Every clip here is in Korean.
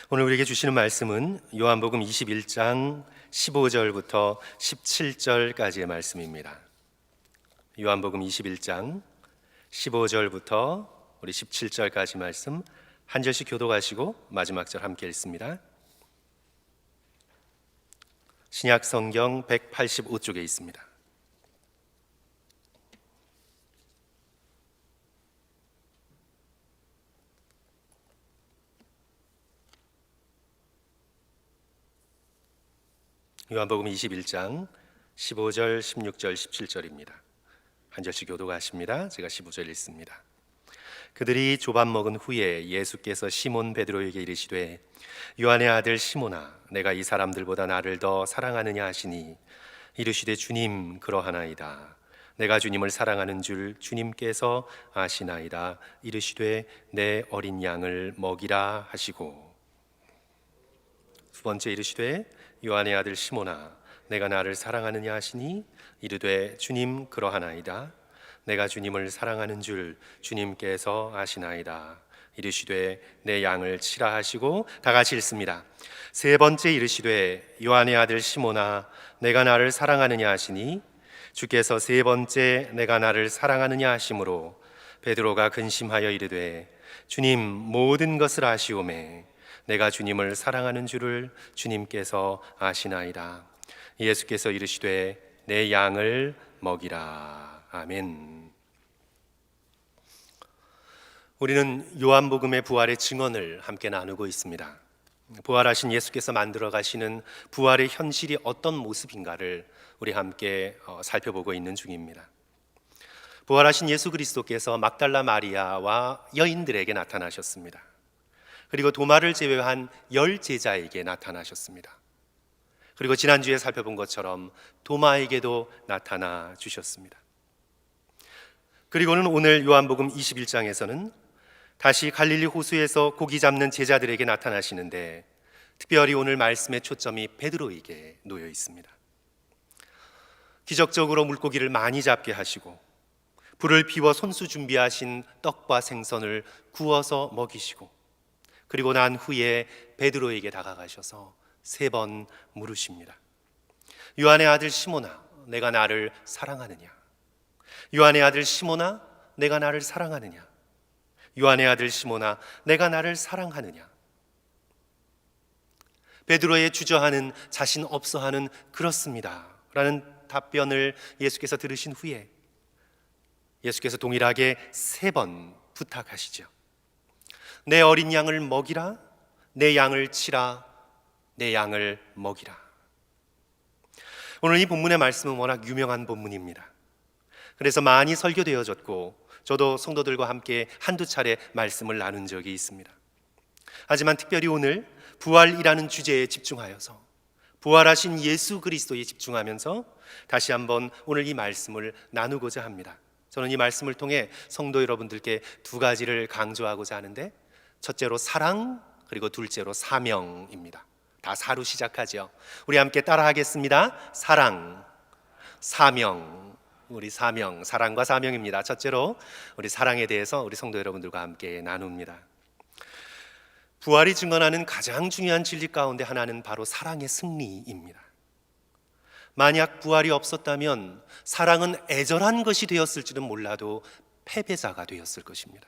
오늘 우리에게 주시는 말씀은 요한복음 21장 15절부터 17절까지의 말씀입니다. 요한복음 21장 15절부터 우리 17절까지 말씀 한 절씩 교독하시고 마지막 절 함께 읽습니다. 신약 성경 185쪽에 있습니다. 요한복음 21장 15절, 16절, 17절입니다. 한 절씩 교독하십니다. 제가 15절 읽습니다. 그들이 조밥 먹은 후에 예수께서 시몬 베드로에게 이르시되 요한의 아들 시몬아, 내가 이 사람들보다 나를 더 사랑하느냐 하시니 이르시되 주님 그러하나이다. 내가 주님을 사랑하는 줄 주님께서 아시나이다. 이르시되 내 어린 양을 먹이라 하시고, 두 번째 이르시되 요한의 아들 시몬아, 내가 나를 사랑하느냐 하시니 이르되 주님 그러하나이다. 내가 주님을 사랑하는 줄 주님께서 아시나이다. 이르시되 내 양을 치라 하시고, 다 같이 읽습니다. 세 번째 이르시되 요한의 아들 시몬아, 내가 나를 사랑하느냐 하시니 주께서 세 번째 내가 나를 사랑하느냐 하심으로 베드로가 근심하여 이르되 주님 모든 것을 아시오매 내가 주님을 사랑하는 줄을 주님께서 아시나이다. 예수께서 이르시되 내 양을 먹이라. 아멘. 우리는 요한복음의 부활의 증언을 함께 나누고 있습니다. 부활하신 예수께서 만들어 가시는 부활의 현실이 어떤 모습인가를 우리 함께 살펴보고 있는 중입니다. 부활하신 예수 그리스도께서 막달라 마리아와 여인들에게 나타나셨습니다. 그리고 도마를 제외한 10제자에게 나타나셨습니다. 그리고 지난주에 살펴본 것처럼 도마에게도 나타나 주셨습니다. 그리고는 오늘 요한복음 21장에서는 다시 갈릴리 호수에서 고기 잡는 제자들에게 나타나시는데, 특별히 오늘 말씀의 초점이 베드로에게 놓여 있습니다. 기적적으로 물고기를 많이 잡게 하시고 불을 피워 손수 준비하신 떡과 생선을 구워서 먹이시고, 그리고 난 후에 베드로에게 다가가셔서 3번 물으십니다. 요한의 아들 시몬아, 내가 나를 사랑하느냐? 요한의 아들 시몬아, 내가 나를 사랑하느냐? 요한의 아들 시몬아, 내가 나를 사랑하느냐? 베드로의 주저하는, 자신 없어하는 그렇습니다 라는 답변을 예수께서 들으신 후에 예수께서 동일하게 3번 부탁하시죠. 내 어린 양을 먹이라, 내 양을 치라, 내 양을 먹이라. 오늘 이 본문의 말씀은 워낙 유명한 본문입니다. 그래서 많이 설교되어졌고 저도 성도들과 함께 한두 차례 말씀을 나눈 적이 있습니다. 하지만 특별히 오늘 부활이라는 주제에 집중하여서, 부활하신 예수 그리스도에 집중하면서 다시 한번 오늘 이 말씀을 나누고자 합니다. 저는 이 말씀을 통해 성도 여러분들께 2가지를 강조하고자 하는데, 첫째로 사랑, 그리고 둘째로 사명입니다. 다 사로 시작하죠. 우리 함께 따라하겠습니다. 사랑, 사명. 우리 사명, 사랑과 사명입니다. 첫째로 우리 사랑에 대해서 우리 성도 여러분들과 함께 나눕니다. 부활이 증언하는 가장 중요한 진리 가운데 하나는 바로 사랑의 승리입니다. 만약 부활이 없었다면 사랑은 애절한 것이 되었을지는 몰라도 패배자가 되었을 것입니다.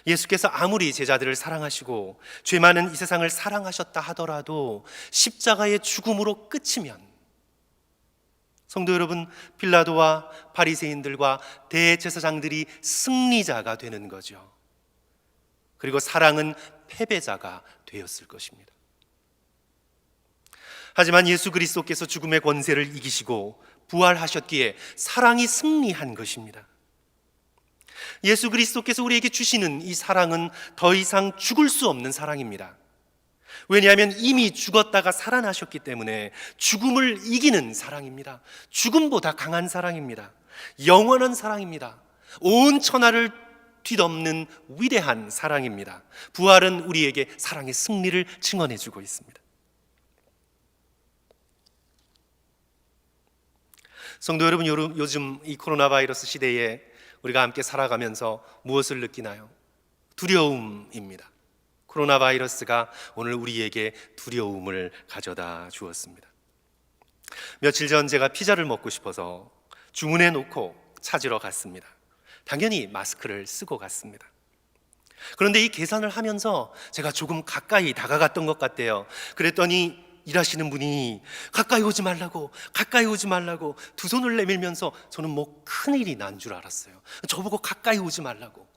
예수께서 아무리 제자들을 사랑하시고 죄 많은 이 세상을 사랑하셨다 하더라도 십자가의 죽음으로 끝이면, 성도 여러분, 빌라도와 바리새인들과 대제사장들이 승리자가 되는 거죠. 그리고 사랑은 패배자가 되었을 것입니다. 하지만 예수 그리스도께서 죽음의 권세를 이기시고 부활하셨기에 사랑이 승리한 것입니다. 예수 그리스도께서 우리에게 주시는 이 사랑은 더 이상 죽을 수 없는 사랑입니다. 왜냐하면 이미 죽었다가 살아나셨기 때문에 죽음을 이기는 사랑입니다. 죽음보다 강한 사랑입니다. 영원한 사랑입니다. 온 천하를 뒤덮는 위대한 사랑입니다. 부활은 우리에게 사랑의 승리를 증언해 주고 있습니다. 성도 여러분, 요즘 이 코로나 바이러스 시대에 우리가 함께 살아가면서 무엇을 느끼나요? 두려움입니다. 코로나 바이러스가 오늘 우리에게 두려움을 가져다 주었습니다. 며칠 전 제가 피자를 먹고 싶어서 주문해 놓고 찾으러 갔습니다. 당연히 마스크를 쓰고 갔습니다. 그런데 이 계산을 하면서 제가 조금 가까이 다가갔던 것 같대요. 그랬더니 일하시는 분이 가까이 오지 말라고 두 손을 내밀면서, 저는 뭐 큰일이 난 줄 알았어요. 저보고 가까이 오지 말라고.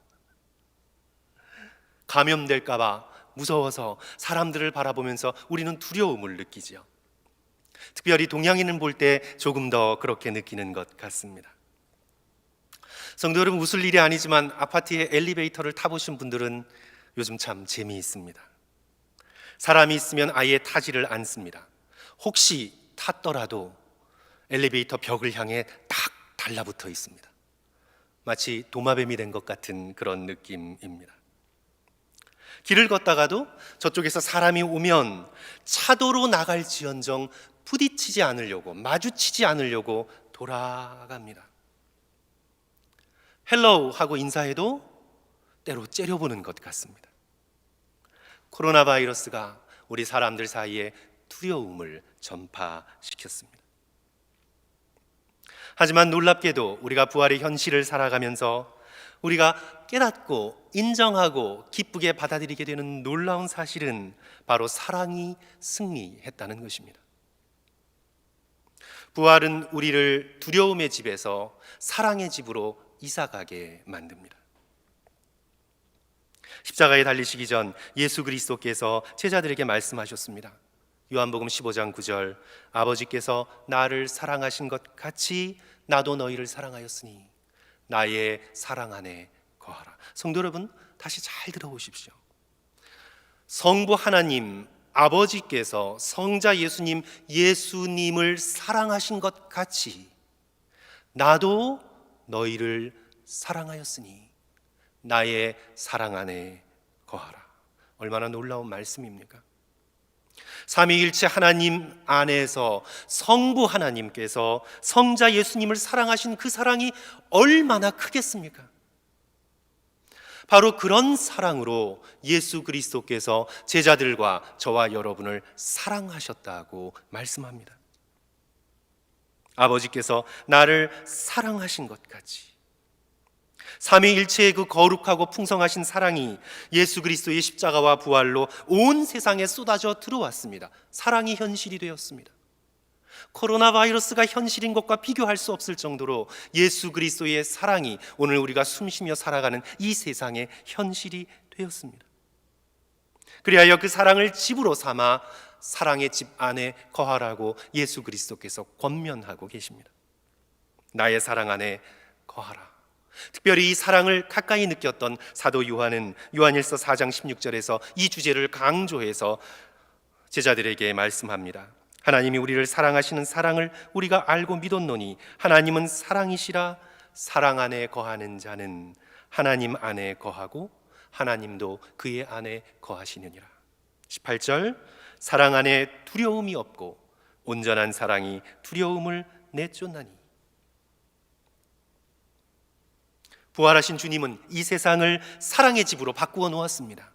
감염될까 봐 무서워서 사람들을 바라보면서 우리는 두려움을 느끼지요. 특별히 동양인을 볼 때 조금 더 그렇게 느끼는 것 같습니다. 성도 여러분, 웃을 일이 아니지만 아파트의 엘리베이터를 타보신 분들은 요즘 참 재미있습니다. 사람이 있으면 아예 타지를 않습니다. 혹시 탔더라도 엘리베이터 벽을 향해 딱 달라붙어 있습니다. 마치 도마뱀이 된 것 같은 그런 느낌입니다. 길을 걷다가도 저쪽에서 사람이 오면 차도로 나갈지언정 부딪히지 않으려고, 마주치지 않으려고 돌아갑니다. 헬로우 하고 인사해도 때로 째려보는 것 같습니다. 코로나 바이러스가 우리 사람들 사이에 두려움을 전파시켰습니다. 하지만 놀랍게도 우리가 부활의 현실을 살아가면서 우리가 깨닫고 인정하고 기쁘게 받아들이게 되는 놀라운 사실은 바로 사랑이 승리했다는 것입니다. 부활은 우리를 두려움의 집에서 사랑의 집으로 이사가게 만듭니다. 십자가에 달리시기 전 예수 그리스도께서 제자들에게 말씀하셨습니다. 요한복음 15장 9절, 아버지께서 나를 사랑하신 것 같이 나도 너희를 사랑하였으니 나의 사랑 안에 거하라. 성도 여러분, 다시 잘 들어보십시오. 성부 하나님 아버지께서 성자 예수님을 사랑하신 것 같이 나도 너희를 사랑하였으니 나의 사랑 안에 거하라. 얼마나 놀라운 말씀입니까? 삼위일체 하나님 안에서 성부 하나님께서 성자 예수님을 사랑하신 그 사랑이 얼마나 크겠습니까? 바로 그런 사랑으로 예수 그리스도께서 제자들과 저와 여러분을 사랑하셨다고 말씀합니다. 아버지께서 나를 사랑하신 것 같이 삼위일체의 그 거룩하고 풍성하신 사랑이 예수 그리스도의 십자가와 부활로 온 세상에 쏟아져 들어왔습니다. 사랑이 현실이 되었습니다. 코로나 바이러스가 현실인 것과 비교할 수 없을 정도로 예수 그리스도의 사랑이 오늘 우리가 숨쉬며 살아가는 이 세상의 현실이 되었습니다. 그리하여 그 사랑을 집으로 삼아 사랑의 집 안에 거하라고 예수 그리스도께서 권면하고 계십니다. 나의 사랑 안에 거하라. 특별히 이 사랑을 가까이 느꼈던 사도 요한은 요한일서 4장 16절에서 이 주제를 강조해서 제자들에게 말씀합니다. 하나님이 우리를 사랑하시는 사랑을 우리가 알고 믿었노니 하나님은 사랑이시라. 사랑 안에 거하는 자는 하나님 안에 거하고 하나님도 그의 안에 거하시느니라. 18절, 사랑 안에 두려움이 없고 온전한 사랑이 두려움을 내쫓나니. 부활하신 주님은 이 세상을 사랑의 집으로 바꾸어 놓았습니다.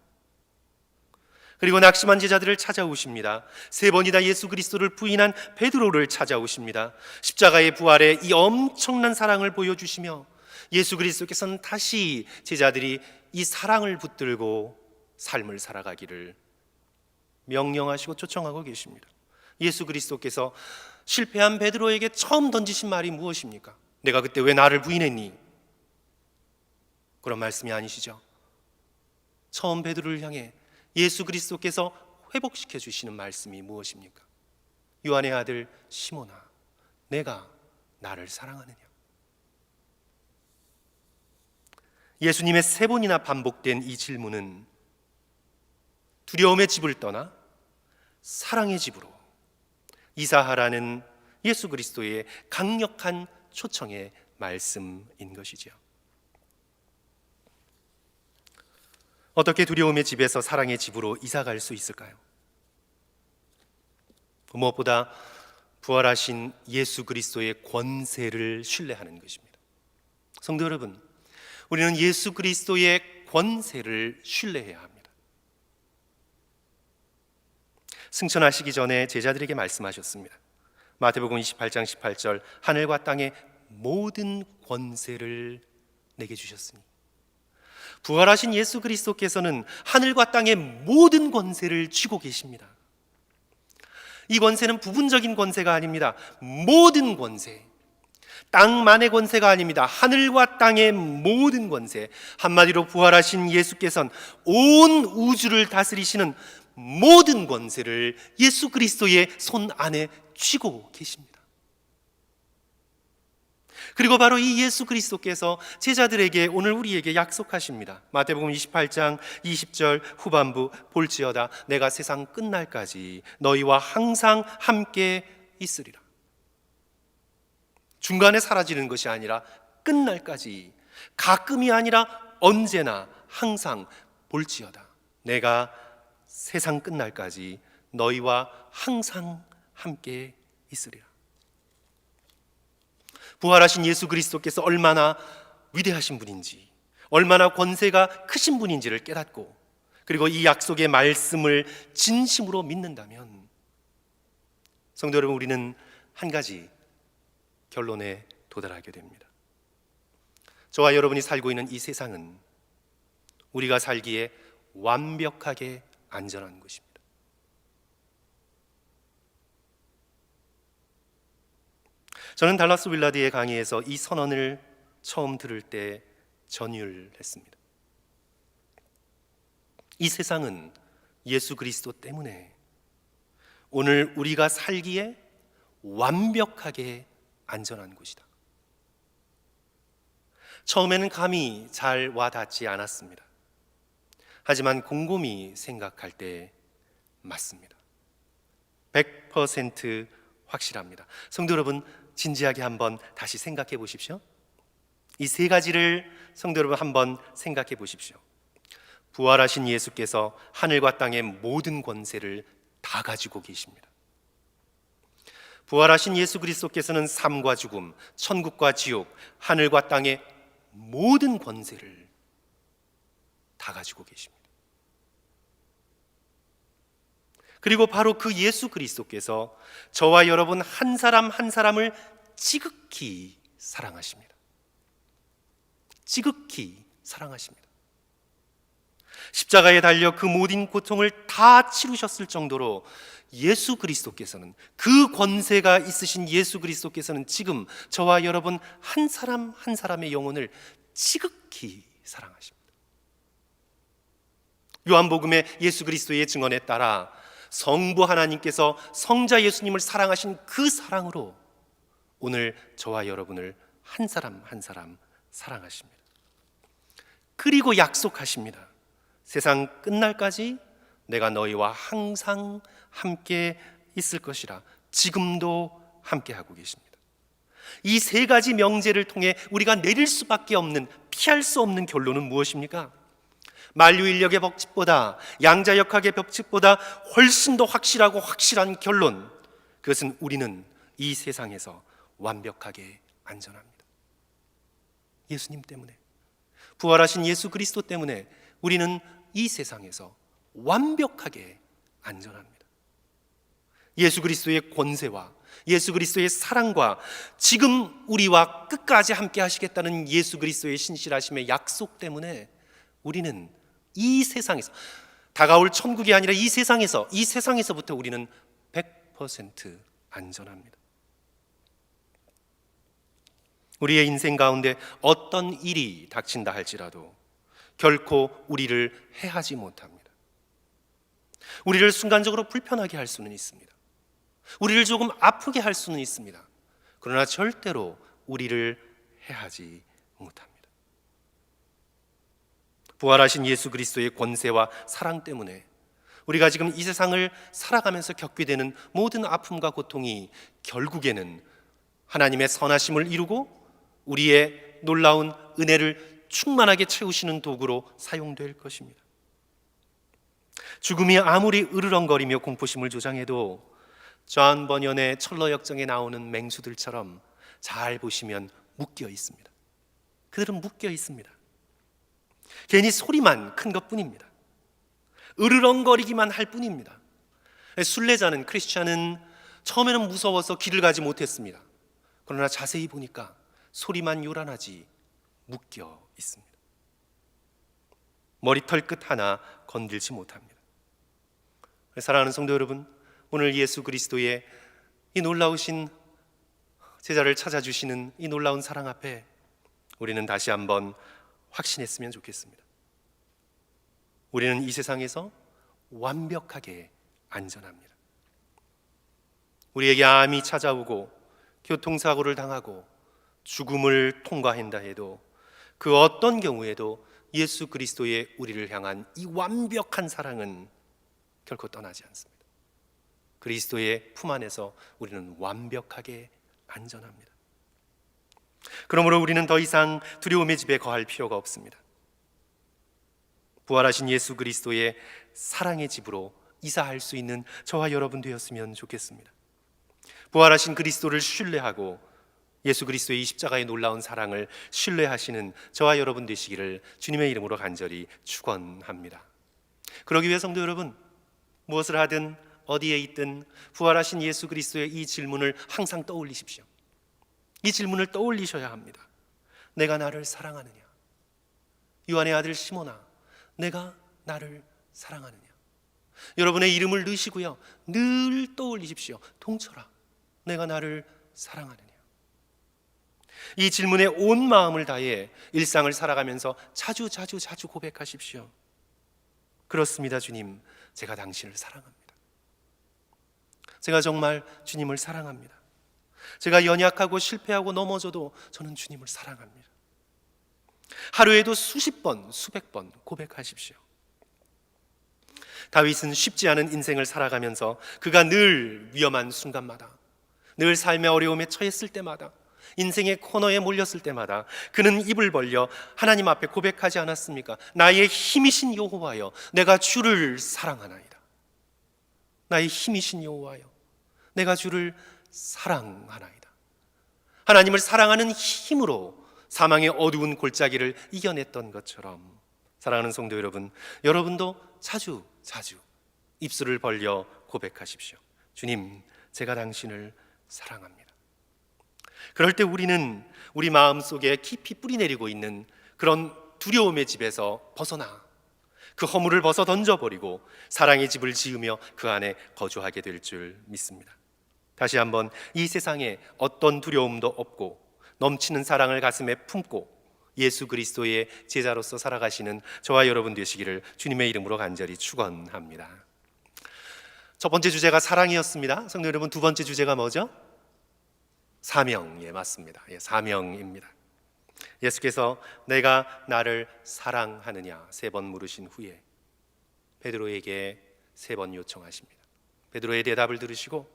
그리고 낙심한 제자들을 찾아오십니다. 3번이나 예수 그리스도를 부인한 베드로를 찾아오십니다. 십자가의 부활에 이 엄청난 사랑을 보여주시며 예수 그리스도께서는 다시 제자들이 이 사랑을 붙들고 삶을 살아가기를 명령하시고 초청하고 계십니다. 예수 그리스도께서 실패한 베드로에게 처음 던지신 말이 무엇입니까? 내가 그때 왜 나를 부인했니? 그런 말씀이 아니시죠. 처음 베드로를 향해 예수 그리스도께서 회복시켜 주시는 말씀이 무엇입니까? 요한의 아들 시몬아, 내가 나를 사랑하느냐? 예수님의 3번이나 반복된 이 질문은 두려움의 집을 떠나 사랑의 집으로 이사하라는 예수 그리스도의 강력한 초청의 말씀인 것이죠. 어떻게 두려움의 집에서 사랑의 집으로 이사갈 수 있을까요? 무엇보다 부활하신 예수 그리스도의 권세를 신뢰하는 것입니다. 성도 여러분, 우리는 예수 그리스도의 권세를 신뢰해야 합니다. 승천하시기 전에 제자들에게 말씀하셨습니다. 마태복음 28장 18절, 하늘과 땅의 모든 권세를 내게 주셨으니, 부활하신 예수 그리스도께서는 하늘과 땅의 모든 권세를 쥐고 계십니다. 이 권세는 부분적인 권세가 아닙니다. 모든 권세, 땅만의 권세가 아닙니다. 하늘과 땅의 모든 권세, 한마디로 부활하신 예수께서는 온 우주를 다스리시는 모든 권세를 예수 그리스도의 손 안에 쥐고 계십니다. 그리고 바로 이 예수 그리스도께서 제자들에게 오늘 우리에게 약속하십니다. 마태복음 28장 20절 후반부, 볼지어다 내가 세상 끝날까지 너희와 항상 함께 있으리라. 중간에 사라지는 것이 아니라 끝날까지, 가끔이 아니라 언제나 항상, 볼지어다 내가 세상 끝날까지 너희와 항상 함께 있으리라. 부활하신 예수 그리스도께서 얼마나 위대하신 분인지, 얼마나 권세가 크신 분인지를 깨닫고, 그리고 이 약속의 말씀을 진심으로 믿는다면, 성도 여러분, 우리는 한 가지 결론에 도달하게 됩니다. 저와 여러분이 살고 있는 이 세상은 우리가 살기에 완벽하게 안전한 것입니다. 저는 달라스 윌라드의 강의에서 이 선언을 처음 들을 때 전율했습니다. 이 세상은 예수 그리스도 때문에 오늘 우리가 살기에 완벽하게 안전한 곳이다. 처음에는 감이 잘 와닿지 않았습니다. 하지만 곰곰이 생각할 때 맞습니다. 100% 확실합니다. 성도 여러분, 진지하게 한번 다시 생각해 보십시오. 이 세 가지를 성도 여러분 한번 생각해 보십시오. 부활하신 예수께서 하늘과 땅의 모든 권세를 다 가지고 계십니다. 부활하신 예수 그리스도께서는 삶과 죽음, 천국과 지옥, 하늘과 땅의 모든 권세를 다 가지고 계십니다. 그리고 바로 그 예수 그리스도께서 저와 여러분 한 사람 한 사람을 지극히 사랑하십니다. 지극히 사랑하십니다. 십자가에 달려 그 모든 고통을 다 치르셨을 정도로 예수 그리스도께서는, 그 권세가 있으신 예수 그리스도께서는 지금 저와 여러분 한 사람 한 사람의 영혼을 지극히 사랑하십니다. 요한복음의 예수 그리스도의 증언에 따라 성부 하나님께서 성자 예수님을 사랑하신 그 사랑으로 오늘 저와 여러분을 한 사람 한 사람 사랑하십니다. 그리고 약속하십니다. 세상 끝날까지 내가 너희와 항상 함께 있을 것이라. 지금도 함께하고 계십니다. 이 세 가지 명제를 통해 우리가 내릴 수밖에 없는, 피할 수 없는 결론은 무엇입니까? 만류인력의 법칙보다, 양자역학의 법칙보다 훨씬 더 확실하고 확실한 결론, 그것은 우리는 이 세상에서 완벽하게 안전합니다. 예수님 때문에, 부활하신 예수 그리스도 때문에 우리는 이 세상에서 완벽하게 안전합니다. 예수 그리스도의 권세와 예수 그리스도의 사랑과 지금 우리와 끝까지 함께 하시겠다는 예수 그리스도의 신실하심의 약속 때문에 우리는 이 세상에서, 다가올 천국이 아니라 이 세상에서부터 우리는 100% 안전합니다. 우리의 인생 가운데 어떤 일이 닥친다 할지라도 결코 우리를 해하지 못합니다. 우리를 순간적으로 불편하게 할 수는 있습니다. 우리를 조금 아프게 할 수는 있습니다. 그러나 절대로 우리를 해하지 못합니다. 부활하신 예수 그리스도의 권세와 사랑 때문에 우리가 지금 이 세상을 살아가면서 겪게 되는 모든 아픔과 고통이 결국에는 하나님의 선하심을 이루고 우리의 놀라운 은혜를 충만하게 채우시는 도구로 사용될 것입니다. 죽음이 아무리 으르렁거리며 공포심을 조장해도 존 버년의 철러 역정에 나오는 맹수들처럼 잘 보시면 묶여 있습니다. 그들은 묶여 있습니다. 괜히 소리만 큰 것뿐입니다. 으르렁거리기만 할 뿐입니다. 순례자는, 크리스찬은 처음에는 무서워서 길을 가지 못했습니다. 그러나 자세히 보니까 소리만 요란하지 묶여 있습니다. 머리털 끝 하나 건들지 못합니다. 사랑하는 성도 여러분, 오늘 예수 그리스도의 이 놀라우신 제자를 찾아주시는 이 놀라운 사랑 앞에 우리는 다시 한번 확신했으면 좋겠습니다. 우리는 이 세상에서 완벽하게 안전합니다. 우리에게 암이 찾아오고 교통사고를 당하고 죽음을 통과한다 해도 그 어떤 경우에도 예수 그리스도의 우리를 향한 이 완벽한 사랑은 결코 떠나지 않습니다. 그리스도의 품 안에서 우리는 완벽하게 안전합니다. 그러므로 우리는 더 이상 두려움의 집에 거할 필요가 없습니다. 부활하신 예수 그리스도의 사랑의 집으로 이사할 수 있는 저와 여러분 되었으면 좋겠습니다. 부활하신 그리스도를 신뢰하고 예수 그리스도의 이 십자가의 놀라운 사랑을 신뢰하시는 저와 여러분 되시기를 주님의 이름으로 간절히 축원합니다. 그러기 위해 성도 여러분, 무엇을 하든 어디에 있든 부활하신 예수 그리스도의 이 질문을 항상 떠올리십시오. 이 질문을 떠올리셔야 합니다. 내가 나를 사랑하느냐? 요한의 아들 시몬아, 내가 나를 사랑하느냐? 여러분의 이름을 넣으시고요, 늘 떠올리십시오. 동철아, 내가 나를 사랑하느냐? 이 질문에 온 마음을 다해 일상을 살아가면서 자주 고백하십시오. 그렇습니다, 주님. 제가 당신을 사랑합니다. 제가 정말 주님을 사랑합니다. 제가 연약하고 실패하고 넘어져도 저는 주님을 사랑합니다. 하루에도 수십 번, 수백 번 고백하십시오. 다윗은 쉽지 않은 인생을 살아가면서 그가 늘 위험한 순간마다, 늘 삶의 어려움에 처했을 때마다, 인생의 코너에 몰렸을 때마다 그는 입을 벌려 하나님 앞에 고백하지 않았습니까? 나의 힘이신 여호와여, 내가 주를 사랑하나이다. 나의 힘이신 여호와여, 내가 주를 사랑하나이다. 하나님을 사랑하는 힘으로 사망의 어두운 골짜기를 이겨냈던 것처럼, 사랑하는 성도 여러분, 여러분도 자주 입술을 벌려 고백하십시오. 주님, 제가 당신을 사랑합니다. 그럴 때 우리는 우리 마음속에 깊이 뿌리내리고 있는 그런 두려움의 집에서 벗어나 그 허물을 벗어 던져버리고 사랑의 집을 지으며 그 안에 거주하게 될 줄 믿습니다. 다시 한번 이 세상에 어떤 두려움도 없고 넘치는 사랑을 가슴에 품고 예수 그리스도의 제자로서 살아가시는 저와 여러분 되시기를 주님의 이름으로 간절히 축원합니다. 첫 번째 주제가 사랑이었습니다. 성도 여러분, 두 번째 주제가 뭐죠? 사명. 예, 맞습니다. 예, 사명입니다. 예수께서 내가 나를 사랑하느냐 3번 물으신 후에 베드로에게 3번 요청하십니다. 베드로의 대답을 들으시고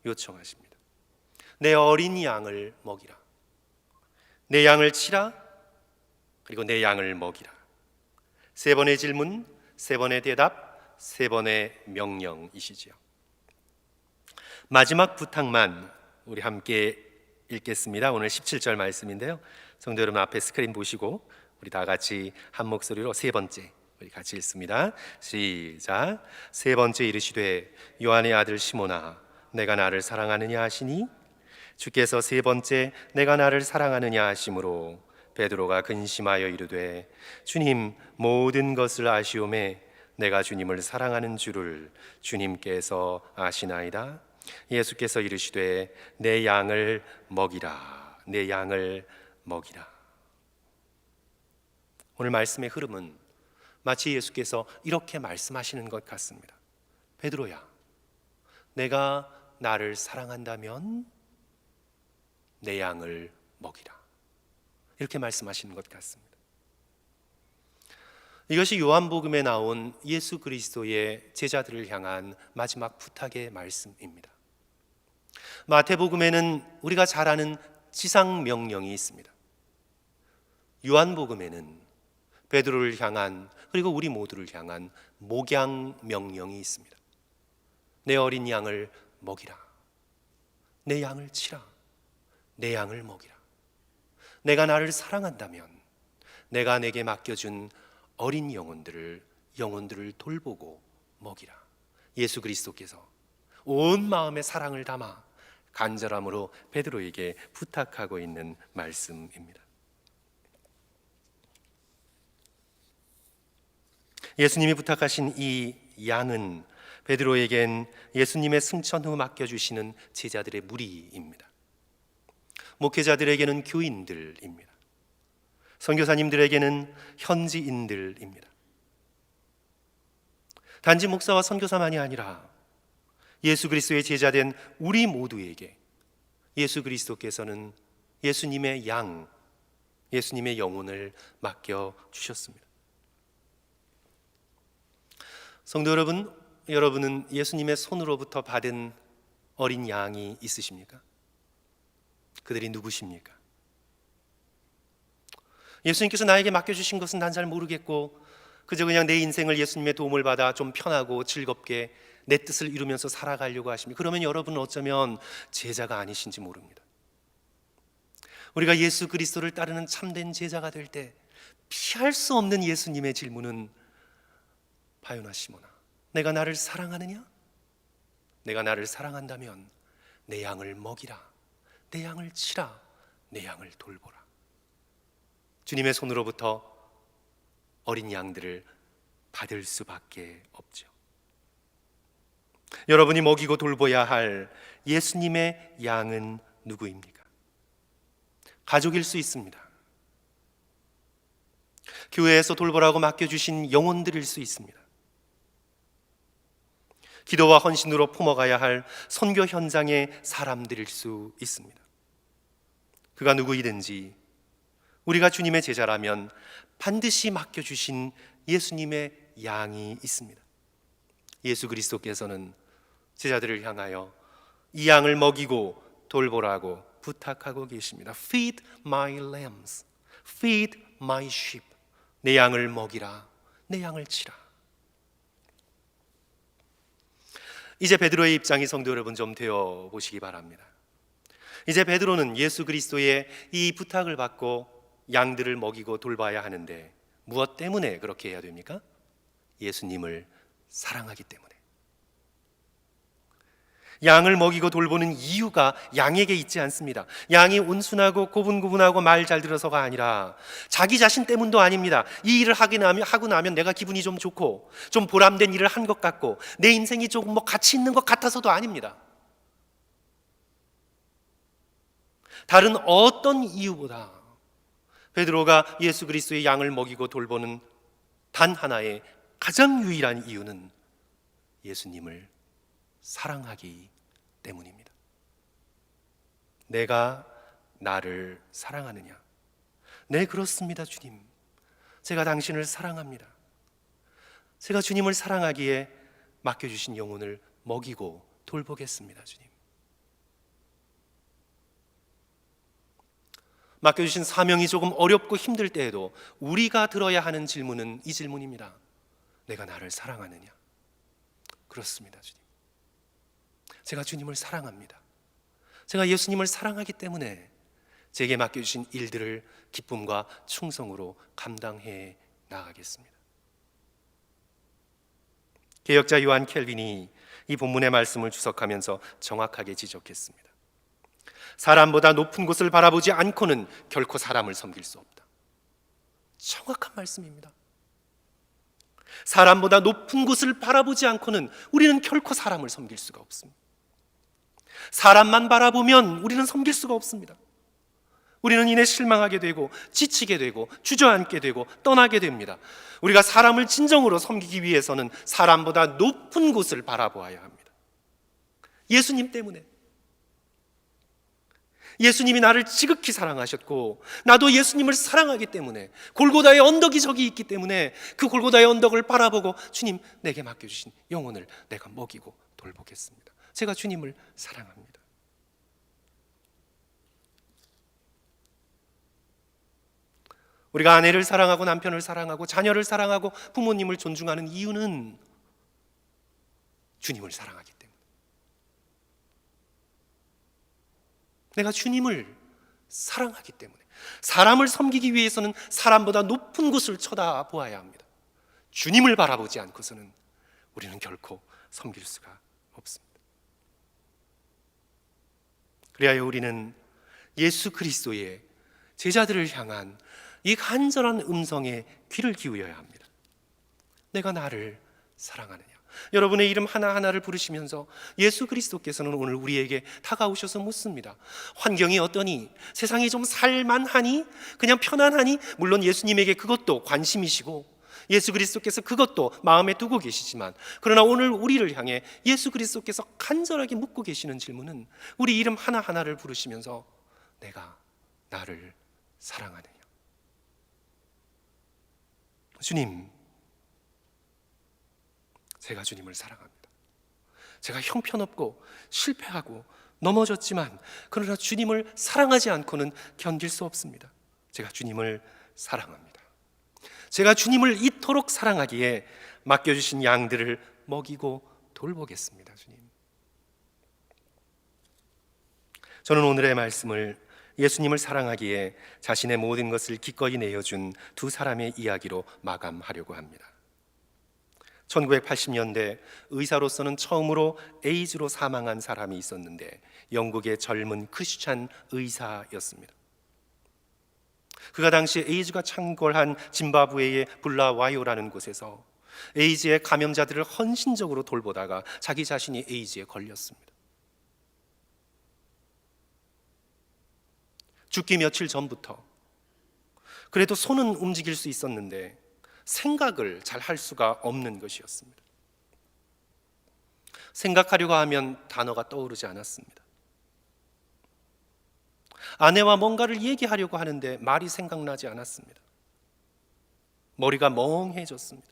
요청하십니다. 내 어린 양을 먹이라. 내 양을 치라. 그리고 내 양을 먹이라. 3번의 질문, 3번의 대답, 3번의 명령이시지요. 마지막 부탁만 우리 함께 읽겠습니다. 오늘 17절 말씀인데요, 성도 여러분 앞에 스크린 보시고 우리 다 같이 한 목소리로 3번째 우리 같이 읽습니다. 시작. 3번째 이르시되 요한의 아들 시몬아, 내가 나를 사랑하느냐 하시니 주께서 3번째 내가 나를 사랑하느냐 하심으로 베드로가 근심하여 이르되 주님, 모든 것을 아시오매 내가 주님을 사랑하는 줄을 주님께서 아시나이다. 예수께서 이르시되 내 양을 먹이라. 내 양을 먹이라. 오늘 말씀의 흐름은 마치 예수께서 이렇게 말씀하시는 것 같습니다. 베드로야, 내가 나를 사랑한다면 내 양을 먹이라. 이렇게 말씀하시는 것 같습니다. 이것이 요한복음에 나온 예수 그리스도의 제자들을 향한 마지막 부탁의 말씀입니다. 마태복음에는 우리가 잘 아는 지상 명령이 있습니다. 요한복음에는 베드로를 향한, 그리고 우리 모두를 향한 목양 명령이 있습니다. 내 어린 양을 먹이라. 내 양을 치라. 내 양을 먹이라. 내가 나를 사랑한다면 내가 내게 맡겨준 어린 영혼들을 돌보고 먹이라. 예수 그리스도께서 온 마음의 사랑을 담아 간절함으로 베드로에게 부탁하고 있는 말씀입니다. 예수님이 부탁하신 이 양은 베드로에겐 예수님의 승천 후 맡겨주시는 제자들의 무리입니다. 목회자들에게는 교인들입니다. 선교사님들에게는 현지인들입니다. 단지 목사와 선교사만이 아니라 예수 그리스도의 제자된 우리 모두에게 예수 그리스도께서는 예수님의 양, 예수님의 영혼을 맡겨주셨습니다. 성도 여러분, 여러분은 예수님의 손으로부터 받은 어린 양이 있으십니까? 그들이 누구십니까? 예수님께서 나에게 맡겨주신 것은 난 잘 모르겠고 그저 그냥 내 인생을 예수님의 도움을 받아 좀 편하고 즐겁게 내 뜻을 이루면서 살아가려고 하십니다. 그러면 여러분은 어쩌면 제자가 아니신지 모릅니다. 우리가 예수 그리스도를 따르는 참된 제자가 될 때 피할 수 없는 예수님의 질문은 바요나 시몬아, 내가 나를 사랑하느냐? 내가 나를 사랑한다면 내 양을 먹이라, 내 양을 치라, 내 양을 돌보라. 주님의 손으로부터 어린 양들을 받을 수밖에 없죠. 여러분이 먹이고 돌봐야 할 예수님의 양은 누구입니까? 가족일 수 있습니다. 교회에서 돌보라고 맡겨주신 영혼들일 수 있습니다. 기도와 헌신으로 품어가야 할 선교 현장의 사람들일 수 있습니다. 그가 누구이든지 우리가 주님의 제자라면 반드시 맡겨주신 예수님의 양이 있습니다. 예수 그리스도께서는 제자들을 향하여 이 양을 먹이고 돌보라고 부탁하고 계십니다. Feed my lambs, feed my sheep. 내 양을 먹이라, 내 양을 치라. 이제 베드로의 입장이 성도 여러분 좀 되어 보시기 바랍니다. 이제 베드로는 예수 그리스도의 이 부탁을 받고 양들을 먹이고 돌봐야 하는데 무엇 때문에 그렇게 해야 됩니까? 예수님을 사랑하기 때문에. 양을 먹이고 돌보는 이유가 양에게 있지 않습니다. 양이 온순하고 고분고분하고 말 잘 들어서가 아니라 자기 자신 때문도 아닙니다. 이 일을 하고 나면 내가 기분이 좀 좋고 좀 보람된 일을 한 것 같고 내 인생이 조금 가치 있는 것 같아서도 아닙니다. 다른 어떤 이유보다 베드로가 예수 그리스도의 양을 먹이고 돌보는 단 하나의 가장 유일한 이유는 예수님을 사랑하기 때문입니다. 내가 나를 사랑하느냐? 네, 그렇습니다, 주님. 제가 당신을 사랑합니다. 제가 주님을 사랑하기에 맡겨주신 영혼을 먹이고 돌보겠습니다, 주님. 맡겨주신 사명이 조금 어렵고 힘들 때에도 우리가 들어야 하는 질문은 이 질문입니다. 내가 나를 사랑하느냐? 그렇습니다, 주님. 제가 주님을 사랑합니다. 제가 예수님을 사랑하기 때문에 제게 맡겨주신 일들을 기쁨과 충성으로 감당해 나가겠습니다. 개혁자 요한 켈빈이 이 본문의 말씀을 주석하면서 정확하게 지적했습니다. 사람보다 높은 곳을 바라보지 않고는 결코 사람을 섬길 수 없다. 정확한 말씀입니다. 사람보다 높은 곳을 바라보지 않고는 우리는 결코 사람을 섬길 수가 없습니다. 사람만 바라보면 우리는 섬길 수가 없습니다. 우리는 이내 실망하게 되고 지치게 되고 주저앉게 되고 떠나게 됩니다. 우리가 사람을 진정으로 섬기기 위해서는 사람보다 높은 곳을 바라보아야 합니다. 예수님 때문에. 예수님이 나를 지극히 사랑하셨고 나도 예수님을 사랑하기 때문에 골고다의 언덕이 저기 있기 때문에 그 골고다의 언덕을 바라보고 주님, 내게 맡겨주신 영혼을 내가 먹이고 돌보겠습니다. 제가 주님을 사랑합니다. 우리가 아내를 사랑하고 남편을 사랑하고 자녀를 사랑하고 부모님을 존중하는 이유는 주님을 사랑하기 때문에. 내가 주님을 사랑하기 때문에. 사람을 섬기기 위해서는 사람보다 높은 곳을 쳐다보아야 합니다. 주님을 바라보지 않고서는 우리는 결코 섬길 수가 없습니다. 그리하여 우리는 예수 그리스도의 제자들을 향한 이 간절한 음성에 귀를 기울여야 합니다. 내가 나를 사랑하느냐? 여러분의 이름 하나하나를 부르시면서 예수 그리스도께서는 오늘 우리에게 다가오셔서 묻습니다. 환경이 어떠니? 세상이 좀 살만하니? 그냥 편안하니? 물론 예수님에게 그것도 관심이시고 예수 그리스도께서 그것도 마음에 두고 계시지만, 그러나 오늘 우리를 향해 예수 그리스도께서 간절하게 묻고 계시는 질문은 우리 이름 하나하나를 부르시면서 내가 나를 사랑하느냐? 주님, 제가 주님을 사랑합니다. 제가 형편없고 실패하고 넘어졌지만 그러나 주님을 사랑하지 않고는 견딜 수 없습니다. 제가 주님을 사랑합니다. 제가 주님을 이토록 사랑하기에 맡겨주신 양들을 먹이고 돌보겠습니다. 주님, 저는 오늘의 말씀을 예수님을 사랑하기에 자신의 모든 것을 기꺼이 내어준 두 사람의 이야기로 마감하려고 합니다. 1980년대 의사로서는 처음으로 에이즈로 사망한 사람이 있었는데 영국의 젊은 크리스찬 의사였습니다. 그가 당시 에이즈가 창궐한 짐바브웨의 불라와요라는 곳에서 에이즈의 감염자들을 헌신적으로 돌보다가 자기 자신이 에이즈에 걸렸습니다. 죽기 며칠 전부터 그래도 손은 움직일 수 있었는데 생각을 잘 할 수가 없는 것이었습니다. 생각하려고 하면 단어가 떠오르지 않았습니다. 아내와 뭔가를 얘기하려고 하는데 말이 생각나지 않았습니다. 머리가 멍해졌습니다.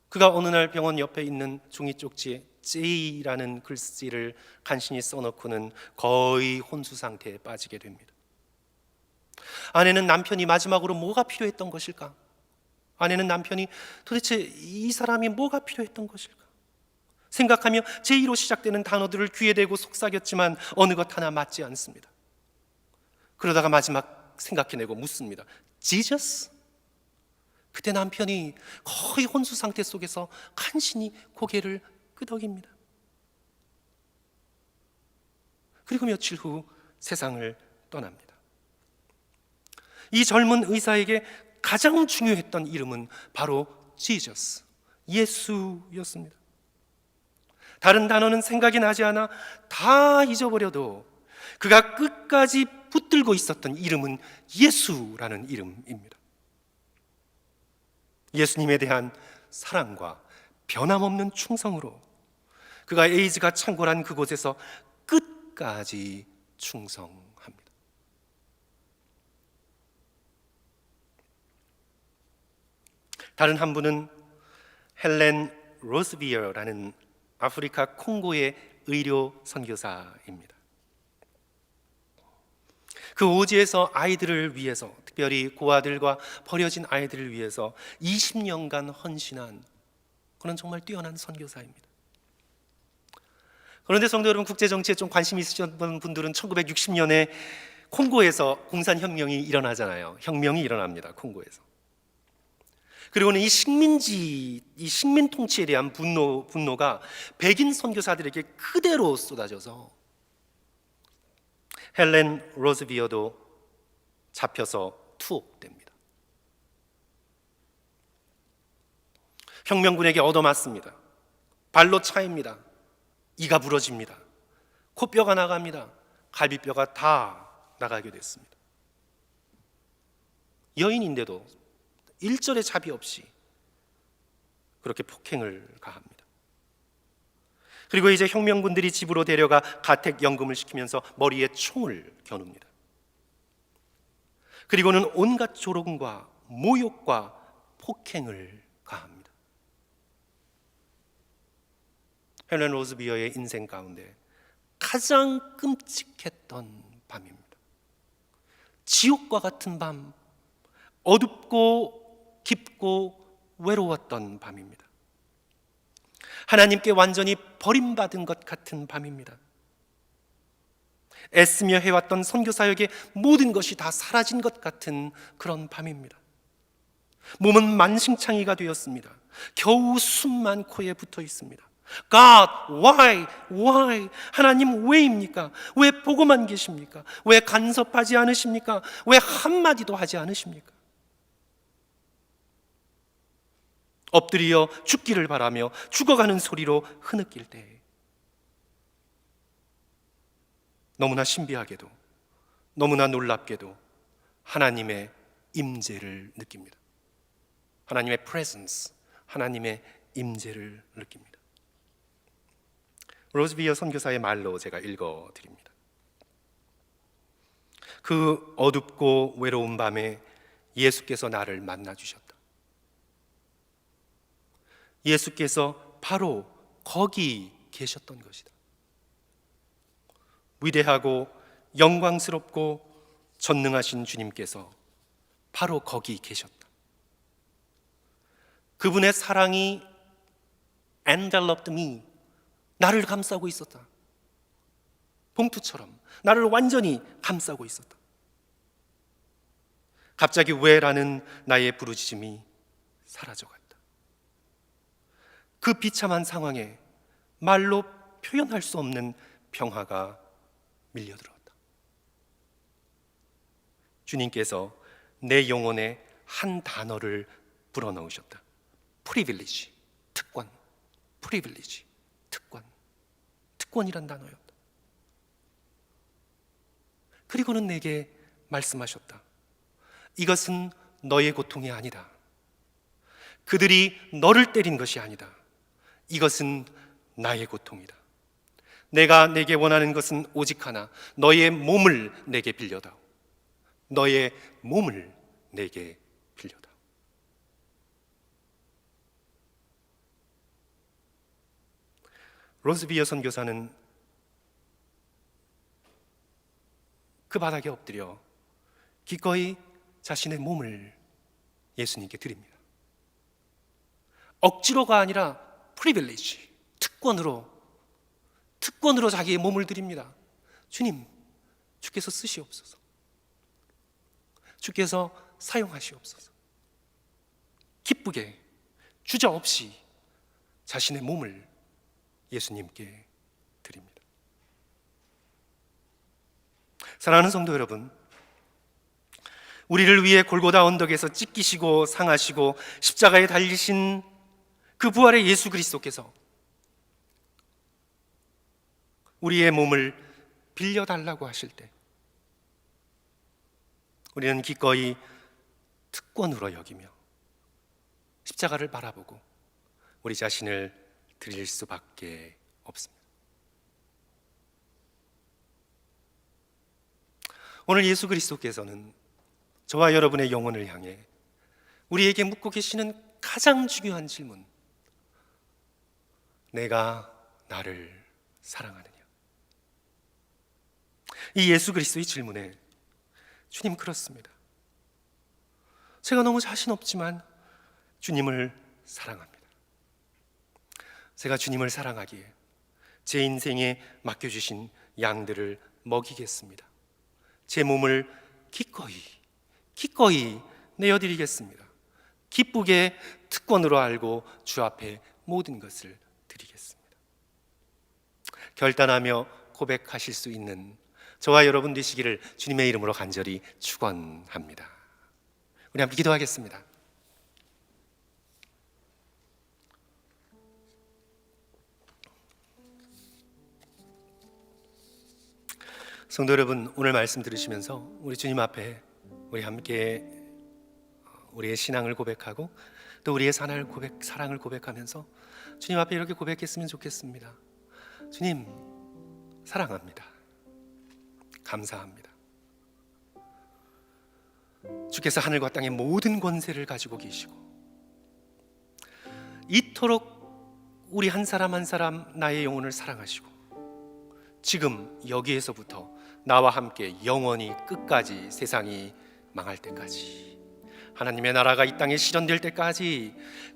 그가 어느 날 병원 옆에 있는 종이 쪽지에 J라는 글씨를 간신히 써놓고는 거의 혼수 상태에 빠지게 됩니다. 아내는 남편이 마지막으로 뭐가 필요했던 것일까? 아내는 남편이 도대체 이 사람이 뭐가 필요했던 것일까? 생각하며 제2로 시작되는 단어들을 귀에 대고 속삭였지만 어느 것 하나 맞지 않습니다. 그러다가 마지막 생각해내고 묻습니다. Jesus? 그때 남편이 거의 혼수 상태 속에서 간신히 고개를 끄덕입니다. 그리고 며칠 후 세상을 떠납니다. 이 젊은 의사에게 가장 중요했던 이름은 바로 Jesus, 예수였습니다. 다른 단어는 생각이 나지 않아 다 잊어버려도 그가 끝까지 붙들고 있었던 이름은 예수라는 이름입니다. 예수님에 대한 사랑과 변함없는 충성으로 그가 에이즈가 창궐한 그곳에서 끝까지 충성합니다. 다른 한 분은 헬렌 로스비어라는 아프리카 콩고의 의료 선교사입니다. 그 오지에서 아이들을 위해서, 특별히 고아들과 버려진 아이들을 위해서 20년간 헌신한 그런 정말 뛰어난 선교사입니다. 그런데 성도 여러분, 국제정치에 좀 관심 있으셨던 분들은 1960년에 콩고에서 공산혁명이 일어나잖아요. 혁명이 일어납니다. 콩고에서. 그리고는 이 식민 통치에 대한 분노가 백인 선교사들에게 그대로 쏟아져서 헬렌 로스비어도 잡혀서 투옥됩니다. 혁명군에게 얻어맞습니다. 발로 차입니다. 이가 부러집니다. 코뼈가 나갑니다. 갈비뼈가 다 나가게 됐습니다. 여인인데도 일절의 자비 없이 그렇게 폭행을 가합니다. 그리고 이제 혁명군들이 집으로 데려가 가택연금을 시키면서 머리에 총을 겨눕니다. 그리고는 온갖 조롱과 모욕과 폭행을 가합니다. 헬렌 로스비어의 인생 가운데 가장 끔찍했던 밤입니다. 지옥과 같은 밤, 어둡고 깊고 외로웠던 밤입니다. 하나님께 완전히 버림받은 것 같은 밤입니다. 애쓰며 해왔던 선교사역의 모든 것이 다 사라진 것 같은 그런 밤입니다. 몸은 만신창이가 되었습니다. 겨우 숨만 코에 붙어 있습니다. God, why? 하나님 왜입니까? 왜 보고만 계십니까? 왜 간섭하지 않으십니까? 왜 한마디도 하지 않으십니까? 엎드려 죽기를 바라며 죽어가는 소리로 흐느낄 때 너무나 신비하게도 너무나 놀랍게도 하나님의 임재를 느낍니다. 하나님의 presence, 하나님의 임재를 느낍니다. 로즈비어 선교사의 말로 제가 읽어드립니다. 그 어둡고 외로운 밤에 예수께서 나를 만나주셨다. 예수께서 바로 거기 계셨던 것이다. 위대하고 영광스럽고 전능하신 주님께서 바로 거기 계셨다. 그분의 사랑이 enveloped me, 나를 감싸고 있었다. 봉투처럼 나를 완전히 감싸고 있었다. 갑자기 왜라는 나의 부르짖음이 사라져갔다. 그 비참한 상황에 말로 표현할 수 없는 평화가 밀려들었다. 주님께서 내 영혼에 한 단어를 불어넣으셨다. privilege, 특권. privilege, 특권. 특권이란 단어였다. 그리고는 내게 말씀하셨다. 이것은 너의 고통이 아니다. 그들이 너를 때린 것이 아니다. 이것은 나의 고통이다. 내가 내게 원하는 것은 오직 하나, 너의 몸을 내게 빌려다오. 너의 몸을 내게 빌려다오. 로즈비어 선교사는 그 바닥에 엎드려 기꺼이 자신의 몸을 예수님께 드립니다. 억지로가 아니라 프리빌리지, 특권으로 자기의 몸을 드립니다. 주님, 주께서 쓰시옵소서. 주께서 사용하시옵소서. 기쁘게 주저없이 자신의 몸을 예수님께 드립니다. 사랑하는 성도 여러분, 우리를 위해 골고다 언덕에서 찢기시고 상하시고 십자가에 달리신 그 부활의 예수 그리스도께서 우리의 몸을 빌려달라고 하실 때 우리는 기꺼이 특권으로 여기며 십자가를 바라보고 우리 자신을 드릴 수밖에 없습니다. 오늘 예수 그리스도께서는 저와 여러분의 영혼을 향해 우리에게 묻고 계시는 가장 중요한 질문, 내가 나를 사랑하느냐? 이 예수 그리스도의 질문에 주님, 그렇습니다. 제가 너무 자신 없지만 주님을 사랑합니다. 제가 주님을 사랑하기에 제 인생에 맡겨주신 양들을 먹이겠습니다. 제 몸을 기꺼이 내어드리겠습니다. 기쁘게 특권으로 알고 주 앞에 모든 것을 드리겠습니다. 결단하며 고백하실 수 있는 저와 여러분 되시기를 주님의 이름으로 간절히 축원합니다. 우리 함께 기도하겠습니다. 성도 여러분, 오늘 말씀 들으시면서 우리 주님 앞에 우리 함께 우리의 신앙을 고백하고 또 우리의 사랑을 고백하면서 주님 앞에 이렇게 고백했으면 좋겠습니다. 주님, 사랑합니다. 감사합니다. 주께서 하늘과 땅의 모든 권세를 가지고 계시고 이토록 우리 한 사람 한 사람 나의 영혼을 사랑하시고 지금 여기에서부터 나와 함께 영원히 끝까지, 세상이 망할 때까지, 하나님의 나라가 이 땅에 실현될 때까지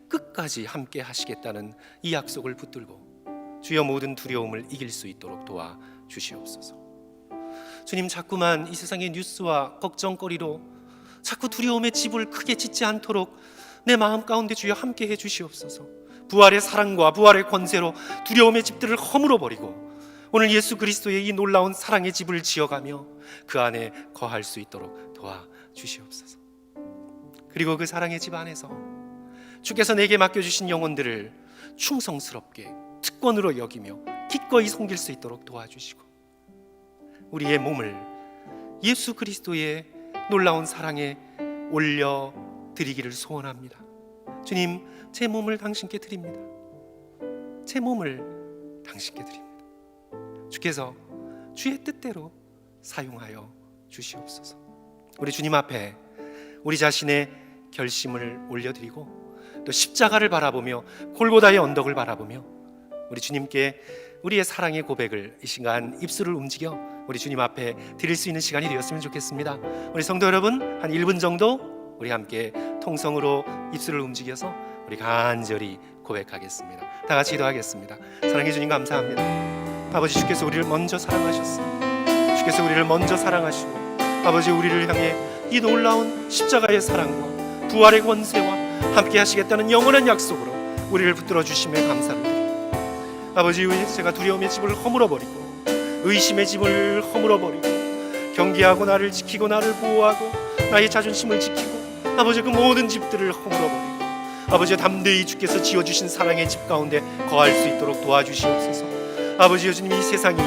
끝까지 함께 하시겠다는 이 약속을 붙들고 주여 모든 두려움을 이길 수 있도록 도와주시옵소서. 주님, 자꾸만 이 세상의 뉴스와 걱정거리로 자꾸 두려움의 집을 크게 짓지 않도록 내 마음 가운데 주여 함께 해주시옵소서. 부활의 사랑과 부활의 권세로 두려움의 집들을 허물어 버리고 오늘 예수 그리스도의 이 놀라운 사랑의 집을 지어가며 그 안에 거할 수 있도록 도와주시옵소서. 그리고 그 사랑의 집 안에서 주께서 내게 맡겨주신 영혼들을 충성스럽게 특권으로 여기며 기꺼이 섬길 수 있도록 도와주시고 우리의 몸을 예수 그리스도의 놀라운 사랑에 올려드리기를 소원합니다. 주님, 제 몸을 당신께 드립니다. 제 몸을 당신께 드립니다. 주께서 주의 뜻대로 사용하여 주시옵소서. 우리 주님 앞에 우리 자신의 결심을 올려드리고 또 십자가를 바라보며 골고다의 언덕을 바라보며 우리 주님께 우리의 사랑의 고백을 이 시간 입술을 움직여 우리 주님 앞에 드릴 수 있는 시간이 되었으면 좋겠습니다. 우리 성도 여러분, 한 1분 정도 우리 함께 통성으로 입술을 움직여서 우리 간절히 고백하겠습니다. 다 같이 기도하겠습니다. 사랑해 주님 감사합니다. 아버지, 주께서 우리를 먼저 사랑하셨습니다. 주께서 우리를 먼저 사랑하시고 아버지, 우리를 향해 이 놀라운 십자가의 사랑과 부활의 권세와 함께 하시겠다는 영원한 약속으로 우리를 붙들어 주심에 감사를 드립니다. 아버지, 제가 두려움의 집을 허물어버리고 의심의 집을 허물어버리고 경계하고 나를 지키고 나를 보호하고 나의 자존심을 지키고 아버지 그 모든 집들을 허물어버리고 아버지 담대히 주께서 지어주신 사랑의 집 가운데 거할 수 있도록 도와주시옵소서. 아버지, 요즘 이 세상이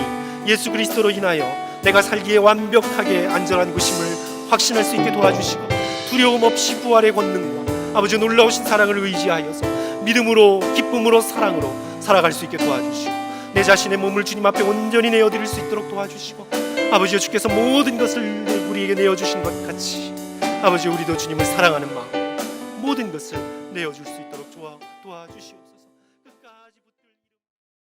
예수 그리스도로 인하여 내가 살기에 완벽하게 안전한 곳임을 확신할 수 있게 도와주시고 두려움 없이 부활의 권능과 아버지 놀라우신 사랑을 의지하여서 믿음으로 기쁨으로 사랑으로 살아갈 수 있게 도와주시고 내 자신의 몸을 주님 앞에 온전히 내어드릴 수 있도록 도와주시고 아버지, 주께서 모든 것을 우리에게 내어주신 것 같이 아버지, 우리도 주님을 사랑하는 마음 모든 것을 내어줄 수 있도록 도와주시옵소서.